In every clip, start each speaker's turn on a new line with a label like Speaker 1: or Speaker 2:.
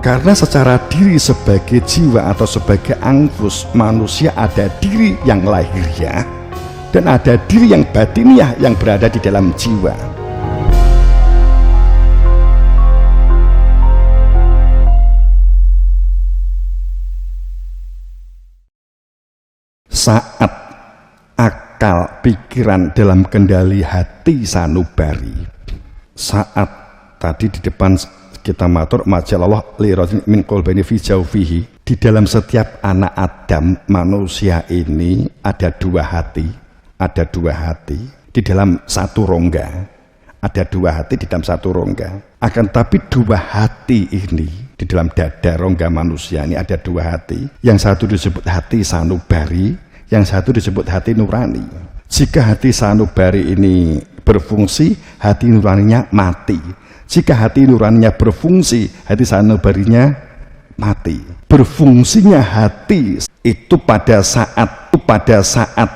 Speaker 1: Karena secara diri sebagai jiwa atau sebagai anfus, manusia ada diri yang lahiriah dan ada diri yang batiniah yang berada di dalam jiwa. Saat akal pikiran dalam kendali hati sanubari, saat tadi di depan kita matur majalallah lirotin min qalbaini fi jawfihi, di dalam setiap anak Adam manusia ini ada dua hati, di dalam satu rongga, ada dua hati di dalam satu rongga. Akan tapi dua hati ini di dalam dada rongga manusia ini ada dua hati, yang satu disebut hati sanubari, yang satu disebut hati nurani. Jika hati sanubari ini berfungsi, hati nuraninya mati. Jika hati nuraninya berfungsi, hati sanubarinya mati. Berfungsinya hati itu pada saat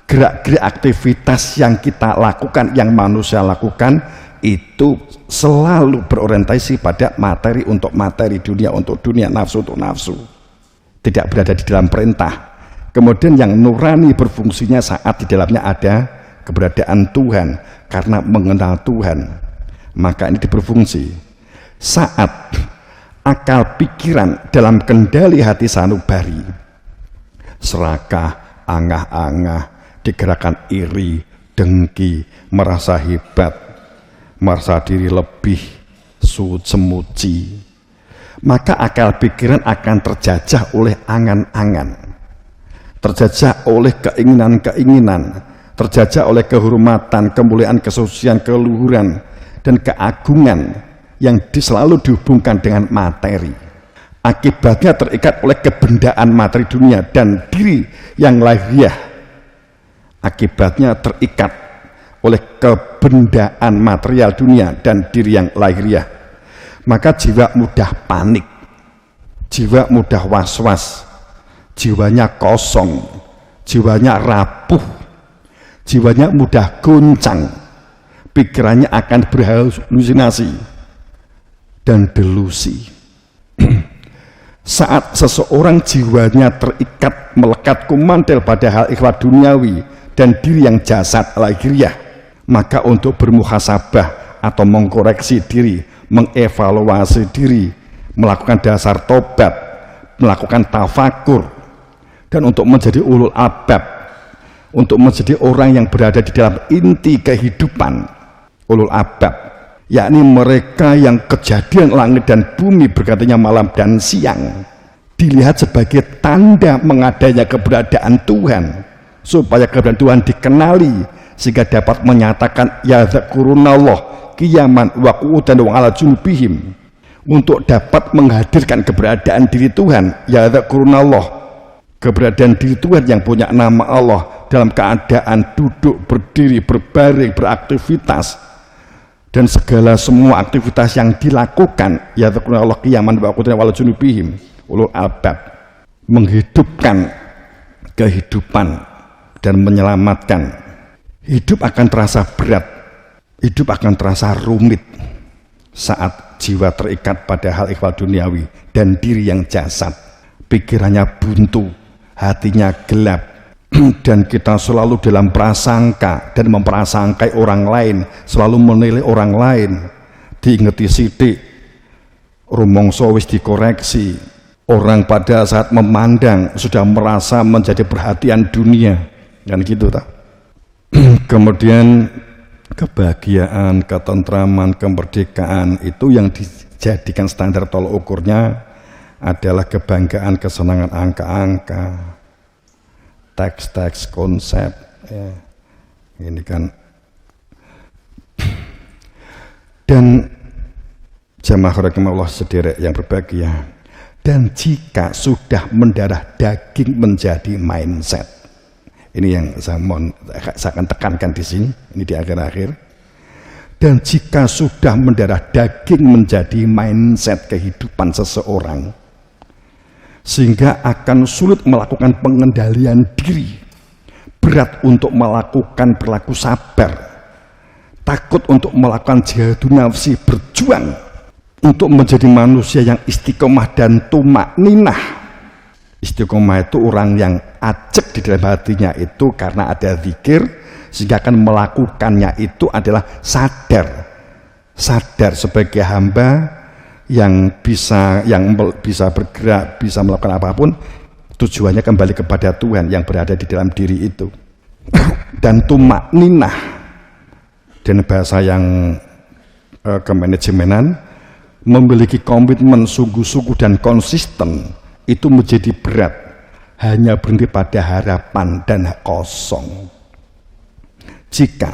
Speaker 1: gerak-gerik aktivitas yang kita lakukan, yang manusia lakukan, itu selalu berorientasi pada materi untuk materi, dunia untuk dunia, nafsu untuk nafsu. Tidak berada di dalam perintah. Kemudian yang nurani berfungsinya saat di dalamnya ada keberadaan Tuhan, karena mengenal Tuhan, maka ini berfungsi. Saat akal pikiran dalam kendali hati sanubari, serakah, angah-angah, digerakkan iri, dengki, merasa hebat, merasa diri lebih, semuci, maka akal pikiran akan terjajah oleh angan-angan, terjajah oleh keinginan-keinginan, terjajah oleh kehormatan, kemuliaan, kesucian, keluhuran, dan keagungan yang selalu dihubungkan dengan materi. Akibatnya terikat oleh kebendaan materi dunia dan diri yang lahiriah. Akibatnya terikat oleh kebendaan material dunia dan diri yang lahiriah. Maka jiwa mudah panik, jiwa mudah was-was, jiwanya kosong, jiwanya rapuh, jiwanya mudah goncang, pikirannya akan berhalusinasi dan delusi. Saat seseorang jiwanya terikat, melekat, kumandel pada hal ikhwat duniawi dan diri yang jasad lahiriah, maka untuk bermuhasabah atau mengkoreksi diri, mengevaluasi diri, melakukan dasar tobat, melakukan tafakur, dan untuk menjadi ulul albab, untuk menjadi orang yang berada di dalam inti kehidupan, ulul albab, yakni mereka yang kejadian langit dan bumi bergantinya malam dan siang dilihat sebagai tanda mengadanya keberadaan Tuhan, supaya keberadaan Tuhan dikenali sehingga dapat menyatakan ya dzakurunallah qiyaman wa qu'udan wa ala junubihim, untuk dapat menghadirkan keberadaan diri Tuhan, ya dzakurunallah, keberadaan diri Tuhan yang punya nama Allah dalam keadaan duduk, berdiri, berbaring, beraktivitas, dan segala semua aktivitas yang dilakukan, ya Allah qiyaman wa qu'udan wa ala junubihim, ulul albab, menghidupkan kehidupan dan menyelamatkan. Hidup akan terasa berat, hidup akan terasa rumit saat jiwa terikat pada hal ikhwal duniawi dan diri yang jasad, pikirannya buntu, hatinya gelap, dan kita selalu dalam prasangka dan memprasangkai orang lain, selalu menilai orang lain. Diingeti sidik, rumongso wis dikoreksi, orang pada saat memandang sudah merasa menjadi perhatian dunia, kan gitu tak? Kemudian kebahagiaan, ketentraman, kemerdekaan itu yang dijadikan standar tolak ukurnya adalah kebanggaan, kesenangan angka-angka, teks-teks, konsep, ya. Ini kan. Dan jamaah rahimakumullah sederek yang berbahagia, dan jika sudah mendarah daging menjadi mindset, ini yang saya akan tekankan di sini, ini di akhir-akhir. Dan jika sudah mendarah daging menjadi mindset kehidupan seseorang, sehingga akan sulit melakukan pengendalian diri, berat untuk melakukan perilaku sabar, takut untuk melakukan jihadun nafsi, berjuang untuk menjadi manusia yang istiqomah dan tumak ninah. Istiqomah itu orang yang ajak di dalam hatinya itu karena ada zikir, sehingga akan melakukannya itu adalah sadar sebagai hamba yang bisa bergerak, bisa melakukan apapun, tujuannya kembali kepada Tuhan yang berada di dalam diri itu. Dan tumak ninah, dan bahasa yang kemanajemenan, memiliki komitmen sungguh-sungguh dan konsisten, itu menjadi berat, hanya berhenti pada harapan dan kosong. Jika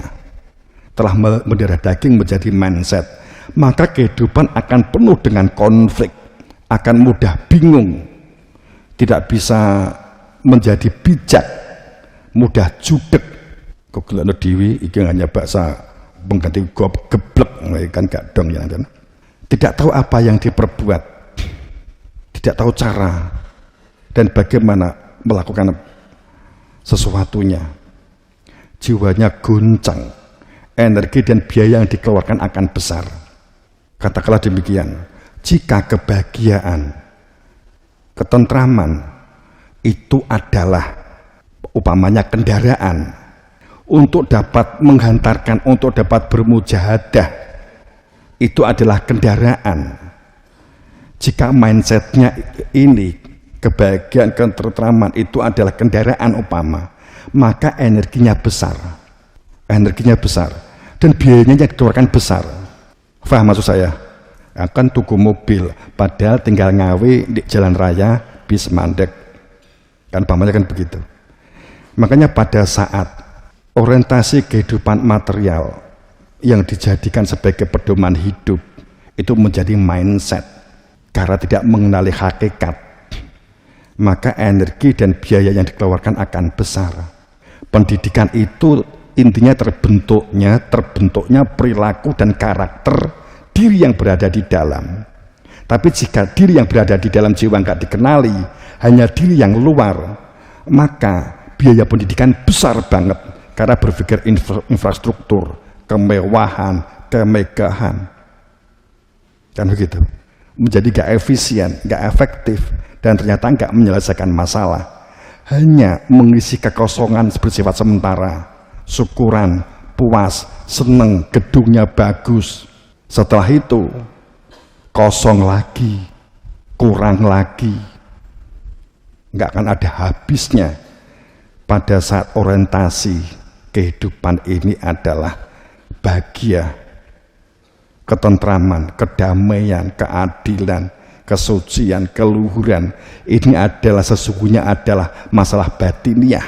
Speaker 1: telah mendarah daging menjadi mindset, maka kehidupan akan penuh dengan konflik, akan mudah bingung, tidak bisa menjadi bijak, mudah judek. Kok gelana dewi iki hanya bahasa pengganti geblek, kan gak dong ya. Tidak tahu apa yang diperbuat, tidak tahu cara dan bagaimana melakukan sesuatunya. Jiwanya goncang, energi dan biaya yang dikeluarkan akan besar. Katakanlah demikian, jika kebahagiaan, ketentraman itu adalah umpamanya kendaraan untuk dapat menghantarkan, untuk dapat bermujahadah, itu adalah kendaraan. Jika mindsetnya ini, kebahagiaan, ketentraman itu adalah kendaraan umpama, maka energinya besar dan biayanya yang dikeluarkan besar. Faham maksud saya? Akan tuku mobil padahal tinggal ngawe di jalan raya bis mandek, kan pamannya kan begitu. Makanya pada saat orientasi kehidupan material yang dijadikan sebagai pedoman hidup itu menjadi mindset karena tidak mengenali hakikat, maka energi dan biaya yang dikeluarkan akan besar. Pendidikan itu intinya terbentuknya perilaku dan karakter diri yang berada di dalam. Tapi jika diri yang berada di dalam jiwa nggak dikenali, hanya diri yang luar, maka biaya pendidikan besar banget karena berpikir infrastruktur, kemewahan, kemegahan, kan begitu. Menjadi gak efisien, gak efektif, dan ternyata gak menyelesaikan masalah, hanya mengisi kekosongan bersifat sementara. Syukuran, puas, seneng, gedungnya bagus, setelah itu kosong lagi, kurang lagi, gak akan ada habisnya. Pada saat orientasi kehidupan ini adalah bahagia, ketentraman, kedamaian, keadilan, kesucian, keluhuran, ini adalah sesungguhnya adalah masalah batiniah,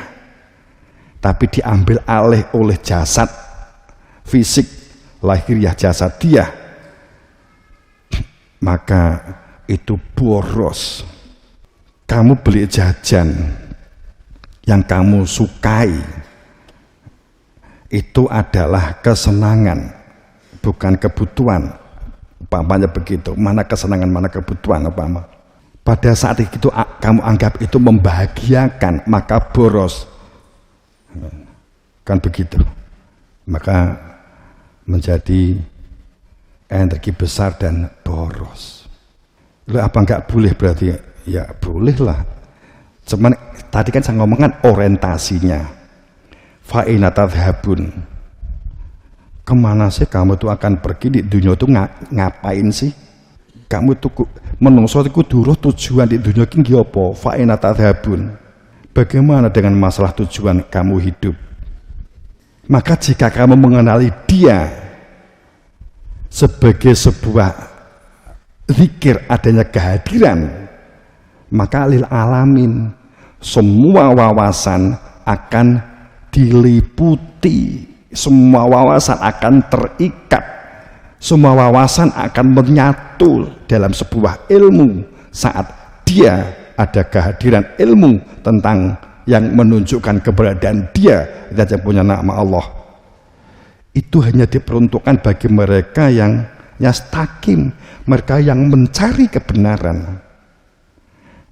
Speaker 1: tapi diambil alih oleh jasad fisik lahiriah jasadiah, maka itu boros. Kamu beli jajan yang kamu sukai itu adalah kesenangan, bukan kebutuhan. Umpamanya begitu, mana kesenangan, mana kebutuhan umpama. Pada saat itu kamu anggap itu membahagiakan, maka boros. Kan begitu. Maka menjadi energi besar dan boros. Lu apa enggak boleh berarti? Ya boleh lah. Cuman tadi kan saya ngomongkan orientasinya. Fa'ina tadhhabun. Kemana sih kamu tuh akan pergi di dunia itu ngapain sih? Kamu tuh menungso itu duruh tujuan di dunia ini apa? Fa'ina tadhhabun. Bagaimana dengan masalah tujuan kamu hidup? Maka jika kamu mengenali dia sebagai sebuah zikir adanya kehadiran, maka lil alamin semua wawasan akan diliputi, semua wawasan akan terikat, semua wawasan akan menyatu dalam sebuah ilmu saat dia ada kehadiran ilmu tentang yang menunjukkan keberadaan dia yang punya nama Allah. Itu hanya diperuntukkan bagi mereka yang yastakim, mereka yang mencari kebenaran,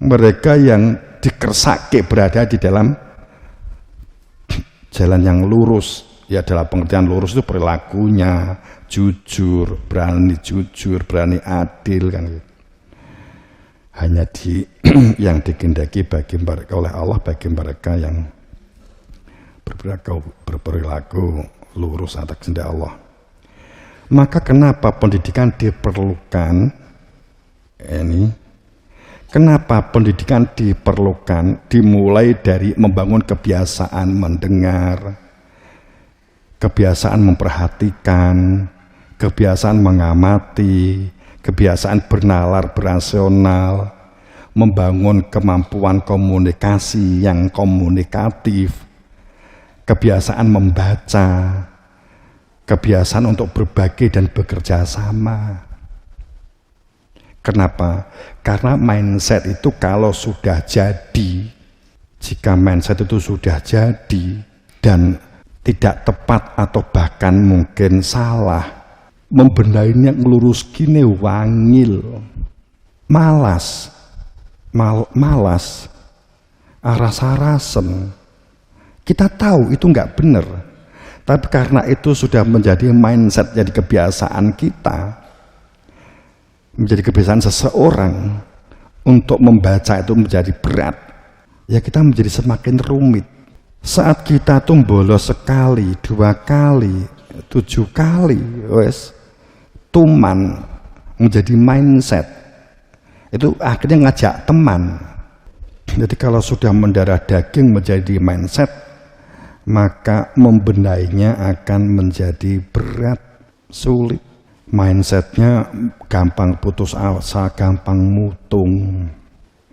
Speaker 1: mereka yang dikersake berada di dalam jalan yang lurus, ya dalam pengertian lurus itu perilakunya jujur, berani adil kan gitu. Hanya yang dikehendaki bagi mereka oleh Allah, bagi mereka yang berperilaku lurus atas kehendak Allah. Maka kenapa pendidikan diperlukan? Kenapa pendidikan diperlukan? Dimulai dari membangun kebiasaan mendengar, kebiasaan memperhatikan, kebiasaan mengamati, kebiasaan bernalar berasional, membangun kemampuan komunikasi yang komunikatif, kebiasaan membaca, kebiasaan untuk berbagi dan bekerja sama. Kenapa? Karena mindset itu kalau sudah jadi, jika mindset itu sudah jadi dan tidak tepat atau bahkan mungkin salah, membenainya ngelurus gini wangil, malas, aras-arasen. Kita tahu itu nggak benar, tapi karena itu sudah menjadi mindset, jadi kebiasaan kita, menjadi kebiasaan seseorang untuk membaca itu menjadi berat, ya kita menjadi semakin rumit. Saat kita tuh bolos sekali, 2 kali, 7 kali, wes tuman menjadi mindset, itu akhirnya ngajak teman. Jadi kalau sudah mendarah daging menjadi mindset, maka membenainya akan menjadi berat, sulit. Mindsetnya gampang putus asa, gampang mutung,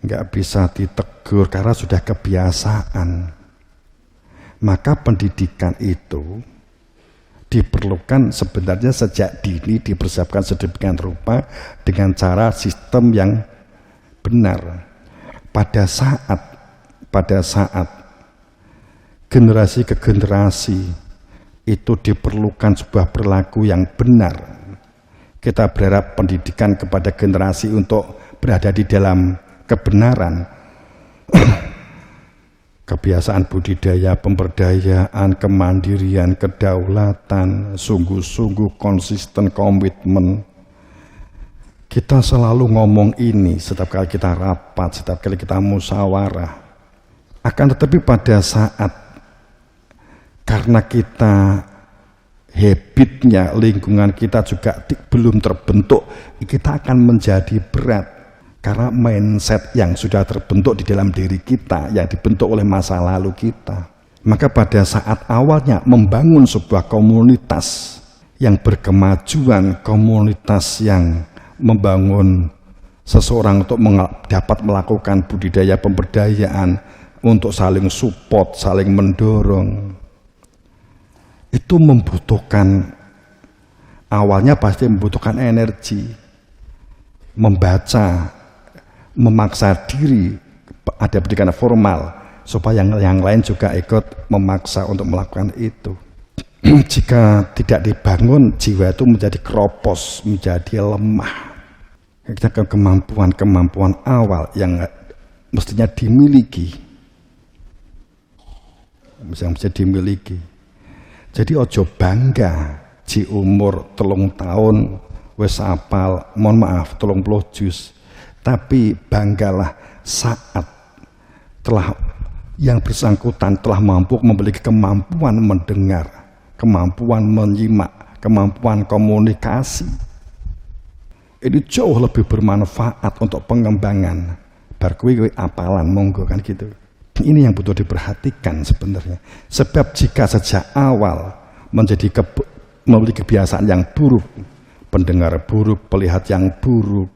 Speaker 1: nggak bisa ditegur karena sudah kebiasaan. Maka pendidikan itu diperlukan sebenarnya sejak dini, dipersiapkan sedemikian rupa dengan cara sistem yang benar. Pada saat generasi ke generasi itu diperlukan sebuah perilaku yang benar. Kita berharap pendidikan kepada generasi untuk berada di dalam kebenaran. Kebiasaan budidaya, pemberdayaan, kemandirian, kedaulatan, sungguh-sungguh konsisten komitmen. Kita selalu ngomong ini setiap kali kita rapat, setiap kali kita musyawarah. Akan tetapi pada saat karena kita habitnya, lingkungan kita juga belum terbentuk, kita akan menjadi berat. Karena mindset yang sudah terbentuk di dalam diri kita, yang dibentuk oleh masa lalu kita. Maka pada saat awalnya membangun sebuah komunitas yang berkemajuan, komunitas yang membangun seseorang untuk dapat melakukan budidaya pemberdayaan, untuk saling support, saling mendorong, itu membutuhkan, awalnya pasti membutuhkan energi, membaca, memaksa diri, ada pendidikan formal supaya yang lain juga ikut memaksa untuk melakukan itu. Jika tidak dibangun, jiwa itu menjadi keropos, menjadi lemah. Kita ke kemampuan awal yang mestinya dimiliki, yang bisa dimiliki. Jadi ojo bangga di umur 3 tahun wis apal, mohon maaf 30 juz. Tapi banggalah saat telah yang bersangkutan telah mampu memiliki kemampuan mendengar, kemampuan menyimak, kemampuan komunikasi. Ini jauh lebih bermanfaat untuk pengembangan. Bar kuwi apalan monggo kan gitu. Ini yang butuh diperhatikan sebenarnya. Sebab jika sejak awal memiliki kebiasaan yang buruk, pendengar buruk, pelihat yang buruk,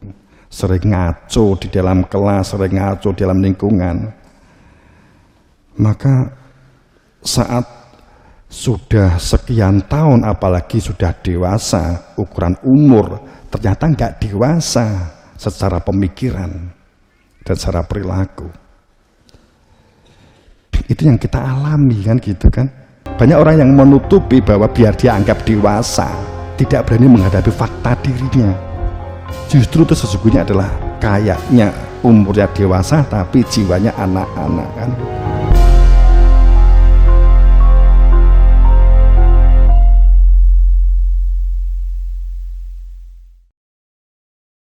Speaker 1: sering ngaco di dalam kelas, sering ngaco di dalam lingkungan, maka saat sudah sekian tahun, apalagi sudah dewasa, ukuran umur ternyata nggak dewasa secara pemikiran dan secara perilaku. Itu yang kita alami kan gitu kan. Banyak orang yang menutupi bahwa biar dia anggap dewasa, tidak berani menghadapi fakta dirinya. Justru itu sesungguhnya adalah kayaknya umurnya dewasa tapi jiwanya anak-anak kan.